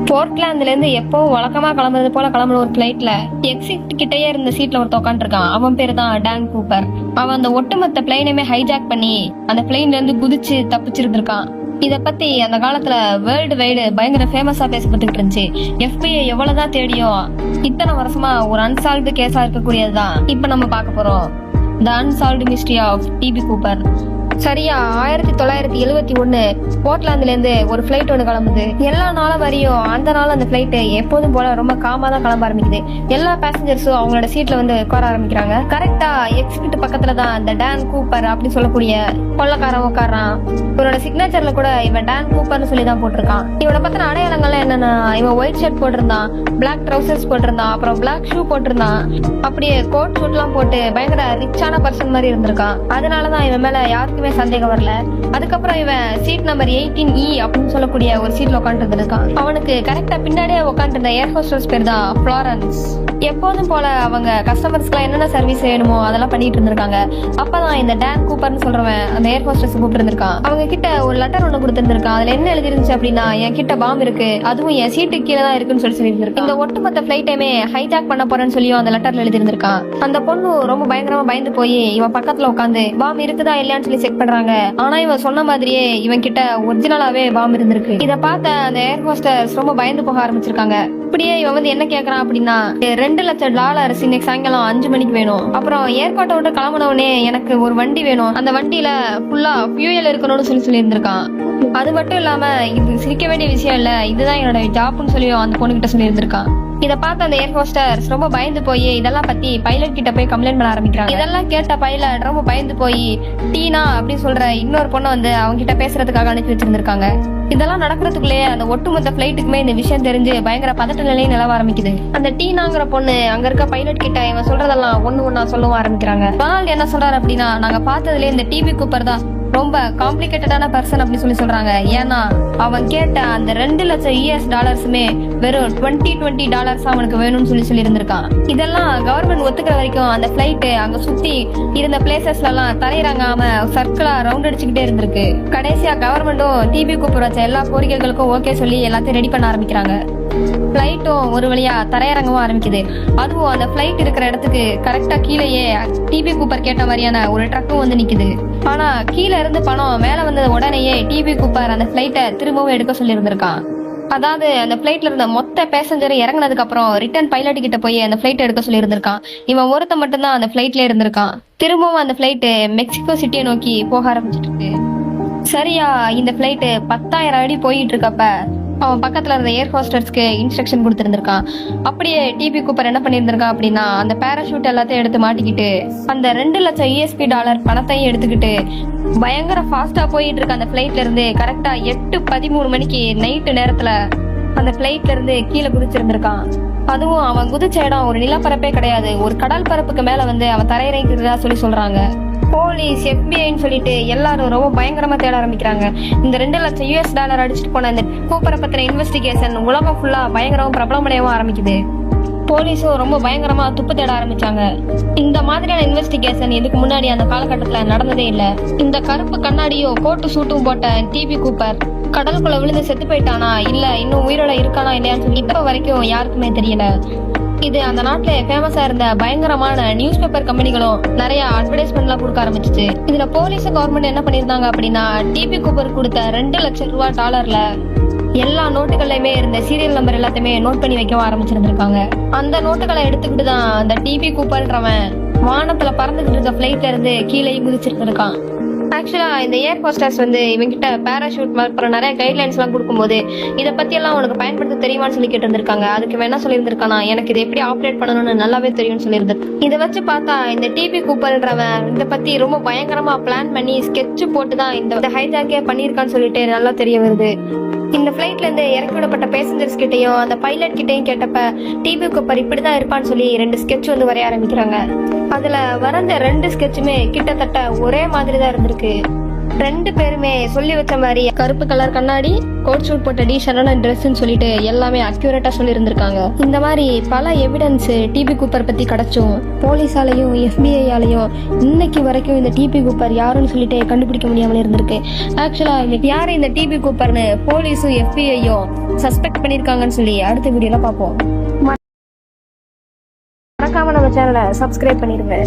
போர்ட்லாந்துல இருந்து எப்பவும் வழக்கமா கிளம்புறது போல கிளம்புற ஒரு பிளைட்ல எக்ஸிட் கிட்டயே இருந்த சீட்ல ஒருத்த உட்காந்துருக்கான். அவன் பேரு தான் டான் கூப்பர். அவன் அந்த ஒட்டுமொத்த பிளைனையுமே ஹைஜாக் பண்ணி அந்த பிளைன்ல இருந்து குதிச்சு தப்பிச்சிருந்திருக்கான். இத பத்தி அந்த காலத்துல வேர்ல்டு வைடு பயங்கர ஃபேமஸா பேசப்பட்டுக்கிட்டு இருந்துச்சு. FBI எவ்வளவுதான் தேடியோ இத்தனை வருஷமா ஒரு அன்சால்வ்டு கேஸா இருக்கக்கூடியதுதான் இப்ப நம்ம பார்க்க போறோம். The unsolved mystery of DB Cooper. சரியா 1971 போர்ட்லாந்துல இருந்து ஒரு பிளைட் ஒண்ணு கிளம்புது. எல்லா நாளும் வரையும் அந்த நாள் அந்த பிளைட் எப்போதும் போல ரொம்ப காமா தான் கிளம்ப ஆரம்பிக்குது. எல்லா பேசஞ்சர்ஸும் அவங்களோட சீட்ல வந்து உட்கார ஆரம்பிக்கிறாங்க. கரெக்டா எக்ஸிட் பக்கத்துல தான் இந்த டான் கூப்பர் அப்படின்னு சொல்லக்கூடிய கொள்ளக்காரன் உட்காரான். இவனோட சிக்னேச்சர்ல கூட இவன் டான் கூப்பர்னு சொல்லி தான் போட்டிருக்கான். இவனை பத்தின அடையாளங்கள்லாம் என்னன்னா, இவன் ஒயிட் ஷர்ட் போட்டிருந்தான், பிளாக் ட்ரௌசர்ஸ் போட்டிருந்தான், அப்புறம் பிளாக் ஷூ போட்டிருந்தான், அப்படியே கோட் ஷூட் எல்லாம் போட்டு பயங்கர ரிச்சான பர்சன் மாதிரி இருந்திருக்கான். அதனாலதான் இவன் மேல யாருக்குமே சந்தேகம் வரல. அதுக்கப்புறம் இவன் சீட் நம்பர் 18E அப்படின்னு சொல்லக்கூடிய ஒரு சீட்ல உட்காந்துட்டு இருக்கான். அவனுக்கு கரெக்டா பின்னாடியே உட்காந்துருந்த ஏர் ஹோஸ்டர்ஸ் பேர் தான் ஃப்ளாரன்ஸ். எப்போதும் போல அவங்க கஸ்டமர்ஸ்க்கு என்னென்ன சர்வீஸ் வேணுமோ அதெல்லாம் பண்ணிட்டு இருந்திருக்காங்க. அப்பதான் இந்த டான் கூப்பர்னு சொல்றவன் அந்த ஏர் ஹோஸ்டர்ஸ் கூப்பிட்டு இருந்திருக்கான். அவங்க கிட்ட ஒரு லெட்டர் ஒண்ணு கொடுத்திருந்திருக்கான். அதுல என்ன எழுதிருந்துச்சு அப்படின்னா, என் கிட்ட பாம்பு இருக்கு, அதுவும் என் சீட்டு கீழே தான் இருக்குன்னு சொல்லியிருந்திருக்கான். இந்த ஒட்டுமொத்த பிளைட்டையுமே ஹைஜாக் பண்ண போறேன்னு சொல்லியும் அந்த லெட்டர்ல எழுதிருந்திருக்கான். அந்த பொண்ணு ரொம்ப பயங்கரமா பயந்து போய் இவன் பக்கத்துல உட்காந்து பாம்பு இருக்குதா இல்லையான்னு சொல்லி செக் பண்றாங்க. ஆனா இவன் சொன்ன மாதிரியே இவன் கிட்ட ஒரிஜினலாவே பாம்பு இருந்திருக்கு. இத பார்த்த அந்த ஏர் ஹோஸ்டர்ஸ் ரொம்ப பயந்து போக ஆரம்பிச்சிருக்காங்க. இப்படியே இவன் வந்து என்ன கேக்குறான் அப்படின்னா, $2 லட்சம் இன்னைக்கு சாயங்காலம் 5 மணிக்கு வேணும். அப்புறம் ஏர்போர்ட்டை விட்டு கிளம்பினவுடனே எனக்கு ஒரு வண்டி வேணும், அந்த வண்டியில ஃபுல்லா ஃபியூயல் இருக்கணும்னு சொல்லி இருந்திருக்கான். அது மட்டும் இல்லாம இது சிரிக்க வேண்டிய விஷயம் இல்ல, இதுதான் என்னோட ஜாப்னு சொல்லி அந்த பொண்ணு கிட்ட சொல்லி இருந்திருக்கான். இத பார்த்த அந்த ஏர் ஹோஸ்டர்ஸ் ரொம்ப பயந்து போய் இதெல்லாம் பத்தி பைலட் கிட்ட போய் கம்ப்ளைண்ட் பண்ண ஆரம்பிக்கிறாங்க. இதெல்லாம் கேட்ட பைலட் ரொம்ப பயந்து போய் டீனா அப்படின்னு சொல்ற இன்னொரு பொண்ணை வந்து அவங்க கிட்ட பேசுறதுக்காக அனுப்பி வச்சிருந்திருக்காங்க. இதெல்லாம் நடக்கிறதுக்குள்ளேயே அந்த ஒட்டுமொத்த பிளைட்டுக்குமே இந்த விஷயம் தெரிஞ்சு பயங்கர பதட்ட நிலையை நிலவ ஆரம்பிக்குது. அந்த டீனாங்கிற பொண்ணு அங்க இருக்க பைலட் கிட்ட இவன் சொல்றதெல்லாம் ஒண்ணா சொல்லவும் ஆரம்பிக்கிறாங்க. டொனால்ட் என்ன சொல்றாரு அப்படின்னா, நாங்க பார்த்ததுல இந்த டிபி கூப்பர் தான் ரொம்ப காம்ப்ளிகேட்டடான பர்சன் அப்படின்னு சொல்றாங்க. ஏன்னா அவன் கேட்ட அந்த $2 லட்சம் US வெறும் $20 அவனுக்கு வேணும்னு சொல்லி இருந்திருக்கான். இதெல்லாம் கவர்மெண்ட் ஒத்துக்கிற வரைக்கும் அந்த பிளைட் அங்க சுத்தி இருந்த பிளேசஸ்ல எல்லாம் தரையிறங்காம சர்க்கிளா ரவுண்ட் அடிச்சுக்கிட்டே இருந்திருக்கு. கடைசியா கவர்மெண்டும் டிபி கூப்பர் வச்ச எல்லா கோரிக்கைகளுக்கும் ஓகே சொல்லி எல்லாத்தையும் ரெடி பண்ண ஆரம்பிக்கிறாங்க. பிளைட்டும் ஒரு வழியா தரையிறங்கவும் ஆரம்பிக்குது. அதுவும் அந்த பிளைட் இருக்கிற இடத்துக்கு கரெக்டா கீழேயே டிபி கூப்பர் கேட்ட மாதிரியான ஒரு ட்ரக்கும் வந்து நிக்குது. ஆனா கீழே இருந்து பணம் மேல வந்தது உடனேயே டிபி கூப்பர் அந்த பிளைட்டை திரும்பவும் எடுக்க சொல்லி இருந்திருக்கான். அதாவது அந்த பிளைட்ல இருந்த மொத்த பேசஞ்சர் இறங்கினதுக்கு அப்புறம் ரிட்டர்ன் பைலட் கிட்ட போய் அந்த பிளைட் எடுக்க சொல்லி இருந்திருக்கான். இவன் ஒருத்த மட்டும்தான் அந்த பிளைட்ல இருந்திருக்கான். திரும்பவும் அந்த பிளைட் மெக்சிகோ சிட்டியை நோக்கி போக ஆரம்பிச்சிட்டு இருக்கு. சரியா இந்த பிளைட் 10,000 அடி போயிட்டு இருக்கப்ப அவன் பக்கத்துல இருந்த ஏர் ஹோஸ்டர்ஸ்க்கு இன்ஸ்ட்ரக்ஷன் கொடுத்திருந்திருக்கான். அப்படியே டிபி கூப்பர் என்ன பண்ணிருந்திருக்கான் அப்படின்னா, அந்த பேராஷூட் எல்லாத்தையும் எடுத்து மாட்டிக்கிட்டு அந்த $2 லட்சம் USD பணத்தையும் எடுத்துக்கிட்டு பயங்கர ஃபாஸ்டா போயிட்டு இருக்க அந்த பிளைட்ல இருந்து கரெக்டா 8:13 மணிக்கு நைட்டு நேரத்துல அந்த பிளைட்ல இருந்து கீழே குதிச்சிருந்திருக்கான். அதுவும் அவன் குதிச்ச இடம் ஒரு நிலப்பரப்பே கிடையாது, ஒரு கடல் பரப்புக்கு மேல வந்து அவன் தரையிறங்கிறதா சொல்றாங்க. போலீஸ் FBI சொல்லிட்டு எல்லாரும் ரொம்ப பயங்கரமா தேட ஆரம்பிக்கிறாங்க. இந்த $2 லட்சம் US அடிச்சுட்டு போன இந்த கூப்பரை பத்தின இன்வெஸ்டிகேஷன் உலகம் ஃபுல்லா பயங்கரமா பிரபலமடையவும் ஆரம்பிக்குது. போலீஸும் ரொம்ப பயங்கரமா துப்பு தேட ஆரம்பிச்சாங்க. இந்த மாதிரியான இன்வெஸ்டிகேஷன் இதுக்கு முன்னாடி அந்த காலகட்டத்துல நடந்ததே இல்ல. இந்த கருப்பு கண்ணாடியும் கோட்டு சூட்டும் போட்ட டிபி கூப்பர் கடலுக்குள்ள விழுந்து செத்து போயிட்டானா இல்ல இன்னும் உயிரோட இருக்கானா இல்லையான்னு சொல்லி இப்ப வரைக்கும் யாருக்குமே தெரியல. இது அந்த நாட்டுல ஃபேமஸா இருந்த பயங்கரமான நியூஸ் பேப்பர் கம்பெனிகளும் நிறைய அட்வர்டைஸ்மெண்ட்லாம் கொடுக்க ஆரம்பிச்சிச்சு. இதுல போலீஸும் கவர்மெண்ட் என்ன பண்ணிருந்தாங்க அப்படின்னா, டிபி கூப்பர் கொடுத்த $2 லட்சம் எல்லா நோட்டுகள்லயுமே இருந்த சீரியல் நம்பர் எல்லாத்தையுமே நோட் பண்ணி வைக்கவும் ஆரம்பிச்சிருந்திருக்காங்க. அந்த நோட்டுகளை எடுத்துக்கிட்டு தான் அந்த டிபி கூப்பர்ன்றவன் வானத்துல பறந்துகிட்டு இருந்த பிளைட்ல இருந்து கீழே குதிச்சிருந்திருக்கான். ஆக்சுவலா இந்த ஏர் ஹோஸ்டர்ஸ் வந்து இவங்கிட்ட பேராஷூட் அப்புறம் நிறைய கைட்லைன்ஸ் எல்லாம் கொடுக்கும்போது இதை பத்தி எல்லாம் உனக்கு பயன்படுத்த தெரியுமான்னு சொல்லி கேட்டு இருந்திருக்காங்க. அதுக்கு வேணா சொல்லியிருந்திருக்கானா, எனக்கு இதை எப்படி ஆப்ரேட் பண்ணணும்னு நல்லாவே தெரியும்னு சொல்லியிருந்திருக்கு. இதை வச்சு பார்த்தா இந்த டிபி கூப்பர்ன்றவன் இதை பத்தி ரொம்ப பயங்கரமா பிளான் பண்ணி ஸ்கெட்ச் போட்டுதான் இந்த ஹைஜாக்கே பண்ணியிருக்கான்னு சொல்லிட்டு நல்லா தெரிய வருது. இந்த பிளைட்ல இருந்து இறக்கி விடப்பட்ட பேசஞ்சர்ஸ் கிட்டையும் அந்த பைலட் கிட்டையும் கேட்டப்ப டிபி கூப்பர் இப்படிதான் இருப்பான்னு சொல்லி 2 ஸ்கெட்ச் வந்து வரைய ஆரம்பிக்கிறாங்க. அதுல வரைஞ்ச 2 ஸ்கெட்சுமே கிட்டத்தட்ட ஒரே மாதிரி தான் இருந்திருக்கு. ரெண்டு பேருமே சொல்லி வச்ச மாதிரி கருப்பு கலர் கண்ணாடி, கோட் சூட் போட்ட டீஷர்ட்டான ட்ரெஸ்ன்னு சொல்லிட்டு எல்லாமே அக்யூரேட்டா சொல்லி இருந்திருக்காங்க. இந்த மாதிரி பல எவிடன்ஸ் டிபி கூப்பர் பத்தி கிடைச்சும் போலீஸாலையும் FBI-ஆலையும் இன்னைக்கு வரைக்கும் இந்த டிபி கூப்பர் யாருன்னு சொல்லிட்டு கண்டுபிடிக்க முடியாமல் இருந்திருக்கு. ஆக்சுவலா யாரு இந்த டிபி கூப்பர்னு போலீஸும் FBI-யும் சஸ்பெக்ட் பண்ணிருக்காங்கன்னு சொல்லி அடுத்த வீடியோல பார்ப்போம். மறக்காம நம்ம சேனலை சப்ஸ்கிரைப் பண்ணிடுங்க.